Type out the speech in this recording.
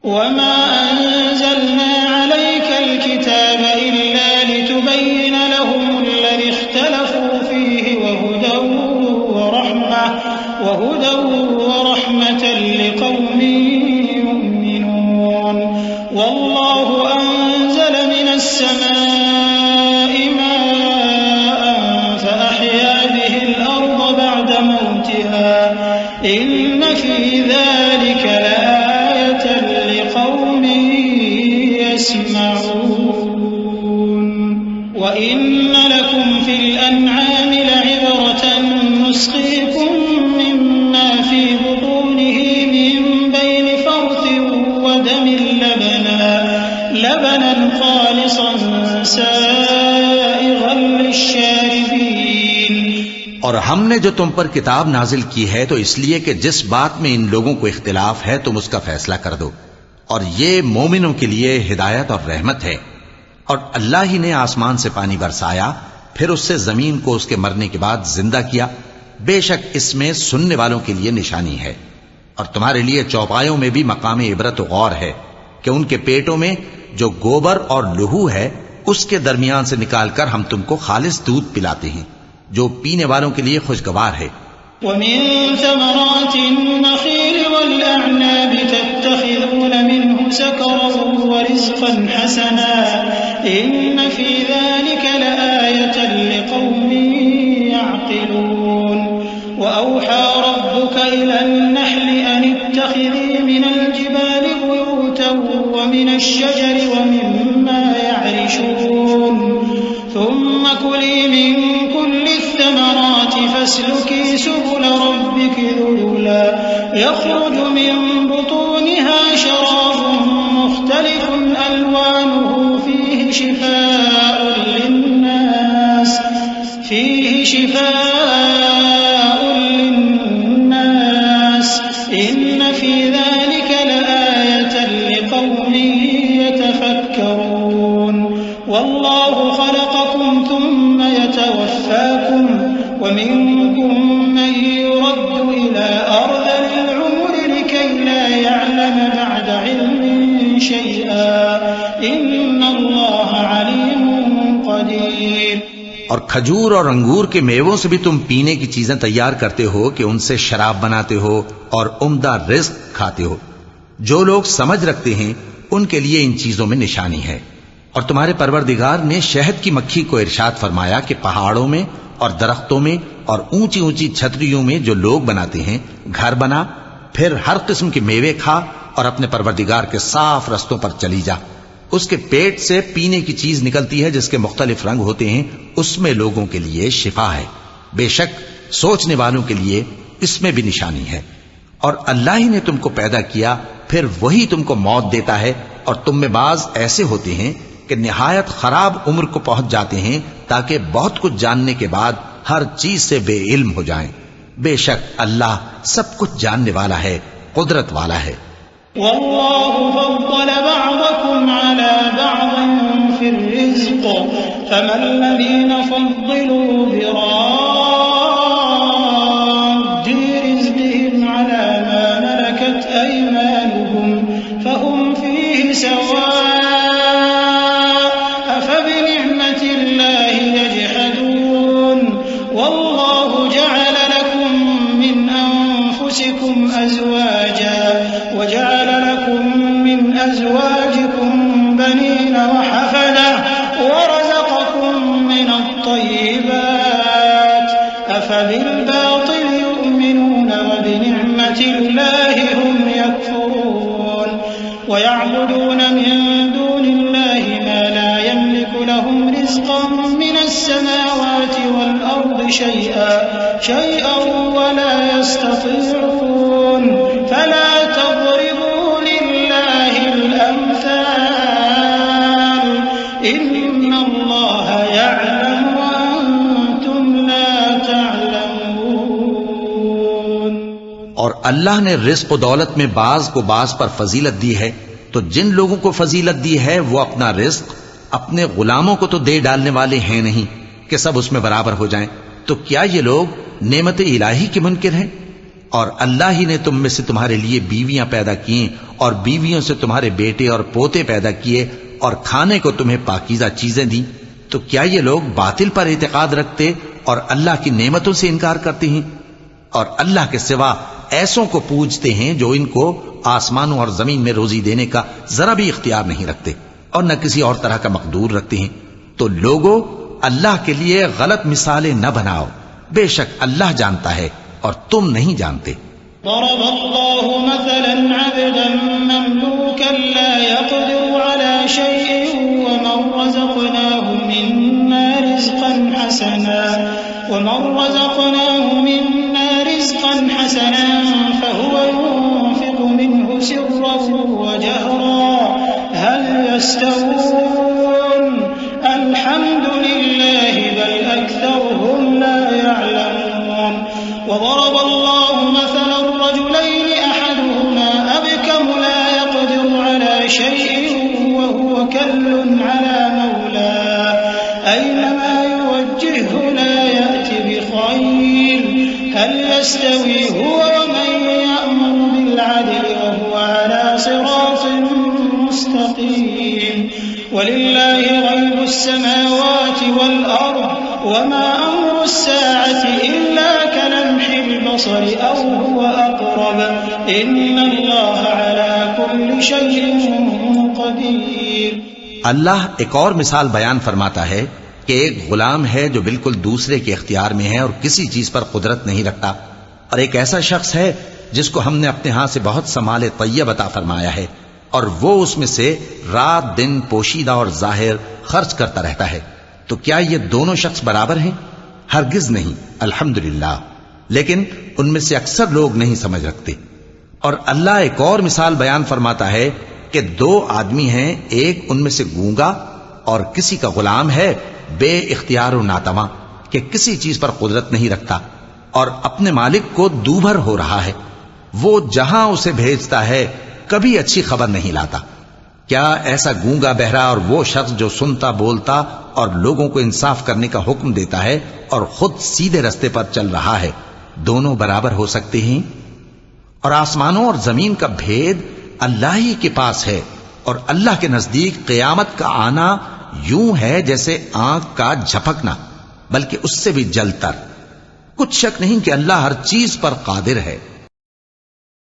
वमा अंज़लना अलैकल किताब इल्ला लितुबय्यिन लहुमुल्लज़ी इख्तलफू फीहि वहुदन व रहमतन लिक़ौमिन युमिनून वल्लाहु अंज़ल मिनस समाइ माअन फअहया बिहिल अर्द बअद मौतिहा इन्न फी ज़ालिक लआयतन लिक़ौमिन यस्मऊन व इन्न लकुम फिल अनआमि लइब्रतन नुस्क़ीकुम मिम्मा फी बुतूनिही मिन बैनि फ़र्थिन व दमिन लबनन ख़ालिसन साइग़न लिश्शारिबीन। और हमने जो तुम पर किताब नाजिल की है तो इसलिए कि जिस बात में इन लोगों को इख्तिलाफ है तुम उसका फैसला कर दो, और ये मोमिनों के लिए हिदायत और रहमत है। और अल्लाह ही ने आसमान से पानी बरसाया, फिर उससे जमीन को उसके मरने के बाद जिंदा किया। बेशक इसमें सुनने वालों के लिए निशानी है। और तुम्हारे लिए चौपायों में भी मकाम इबरत गौर है कि उनके पेटों में जो गोबर और लहू है उसके दरमियान से निकालकर हम तुमको खालिस दूध पिलाते हैं जो पीने वालों के लिए खुशगवार है। वमिन समरातिन नखील वल अअनाब तत्तखिज़ून मिन्हु सकरन व रिज़क़न हसना इन्न फी ज़ालिका लआयतन लिक़ौमिन यअक़िलून व औहा रब्बुका इलन नहलि अन इत्तखिज़ी मिनल जिबालि बुयूतन व मिनश शजरि व मिम्मा यअरिशून थुम्मा कुली मिन कुल्लि الثمرات فاسلكي سبل ربك ذللا يخرج من بطونها شراب مختلف ألوانه فيه شفاء للناس إن في ذلك لآية لقوم يتفكرون والله خلقكم ثم يتوفاكم ومنكم من يرد إلى أرذل العمر لكي لا يعلم بعد علم شيئا إن الله عليم قدير। और खजूर और अंगूर के मेवों से भी तुम पीने की चीजें तैयार करते हो कि उनसे शराब बनाते हो और उम्दा रिज़्क खाते हो। जो लोग समझ रखते हैं उनके लिए इन चीजों में निशानी है। और तुम्हारे परवरदिगार ने शहद की मक्खी को इरशाद फरमाया कि पहाड़ों में और दरख्तों में और ऊंची ऊंची छतरियों में जो लोग बनाते हैं घर बना, फिर हर किस्म के मेवे खा और अपने परवरदिगार के साफ रस्तों पर चली जा। उसके पेट से पीने की चीज निकलती है जिसके मुख्तलिफ रंग होते हैं, उसमें लोगों के लिए शिफा है। बेशक सोचने वालों के लिए इसमें भी निशानी है। और अल्लाह ही ने तुमको पैदा किया, फिर वही तुमको मौत देता है। और तुम में बाज ऐसे होते हैं कि निहायत खराब उम्र को पहुंच जाते हैं ताकि बहुत कुछ जानने के बाद हर चीज से बेइल्म हो जाएं। बेशक अल्लाह सब कुछ जानने वाला है, कुदरत वाला है। वल्लाहु फद्दल बअदकुम अला बअदिन फिर रिज़्क़ फमल्लज़ीना फद्दिलू बिराद्दि रिज़्क़िहिम अला मा मलकत अयमानुहुम फहुम फीहि सवा अफबिनिअमतिल्लाहि यजहदून वल्लाहु जअल लकुम मिन अनफुसिकुम अज़वाजा وجعل لكم من أزواجكم بنين وحفدة ورزقكم من الطيبات أفبالباطل يؤمنون وبنعمة الله هم يكفرون ويعبدون من دون الله ما لا يملك لهم رزقا من السماوات والأرض شيئا ولا يستطيعون فلا تضربوا لله الأمثال إن الله يعلم وأنتم لا تعلمون। और अल्लाह ने रिज़्क़ और दौलत में बाज को बाज पर फजीलत दी है, तो जिन लोगों को फजीलत दी है वो अपना रिज़्क़ अपने गुलामों को तो दे डालने वाले हैं नहीं कि सब उसमें बराबर हो जाएं। तो क्या ये लोग नेमत इलाही के मुनकिर हैं? और अल्लाह ही ने तुम में से तुम्हारे लिए बीवियां पैदा की और बीवियों से तुम्हारे बेटे और पोते पैदा किए और खाने को तुम्हें पाकीज़ा चीजें दी, तो क्या ये लोग बातिल पर इतिकाद रखते और अल्लाह की नेमतों से इनकार करते हैं और अल्लाह के सिवा ऐसों को पूजते हैं जो इनको आसमानों और जमीन में रोजी देने का जरा भी इख्तियार नहीं रखते और न किसी और तरह का मकदूर रखते हैं। तो लोगों, अल्लाह के लिए गलत मिसालें न बनाओ, बेशक अल्लाह जानता है और तुम नहीं जानते। दरबल्लाहु मसलन अब्दन ममलूकन ला यक़दिरु अला शैइन व मन रज़क़नाहु मिन्ना रिज़क़न हसनन फहुव युनफ़िक़ु मिन्हु सिर्रन व जहरन हल यस्तवून अल्हम्दुलिल्लाहि बल अक्सरुहुम ला यअलमून। وضرب الله مثلا الرجلين أحدهما أبكم لا يقدر على شيء وهو كل على مولاه أينما يوجهه لا يأت بخير هل يستوي هو ومن يأمر بالعدل وهو على صراط مستقيم ولله غيب السماوات والأرض وما أمر الساعة إلا كلمح البصر أو هو أقرب إن الله على كل شيء قدير। अल्लाह एक और मिसाल बयान फरमाता है कि एक गुलाम है जो बिल्कुल दूसरे के इख्तियार में है और किसी चीज पर कुदरत नहीं रखता, और एक ऐसा शख्स है जिसको हमने अपने हाथ से बहुत समाले तय्यब अता फरमाया है और वो उसमें से रात दिन पोशीदा और जाहिर खर्च करता रहता है। तो क्या ये दोनों शख्स बराबर हैं? हरगिज नहीं, अल्हम्दुलिल्लाह। लेकिन उनमें से अक्सर लोग नहीं समझ रखते। और अल्लाह एक और मिसाल बयान फरमाता है कि दो आदमी हैं, एक उनमें से गूंगा और किसी का गुलाम है बे इख्तियार और नातवा कि किसी चीज पर कुदरत नहीं रखता और अपने मालिक को दूभर हो रहा है। वो जहां उसे भेजता है कभी अच्छी खबर नहीं लाता। क्या ऐसा गूंगा बहरा और वो शख्स जो सुनता बोलता और लोगों को इंसाफ करने का हुक्म देता है और खुद सीधे रास्ते पर चल रहा है, दोनों बराबर हो सकते हैं? और आसमानों और जमीन का भेद अल्लाह ही के पास है और अल्लाह के नजदीक क़यामत का आना यूं है जैसे आंख का झपकना, बल्कि उससे भी जलतर। कुछ शक नहीं कि अल्लाह हर चीज पर कादिर है।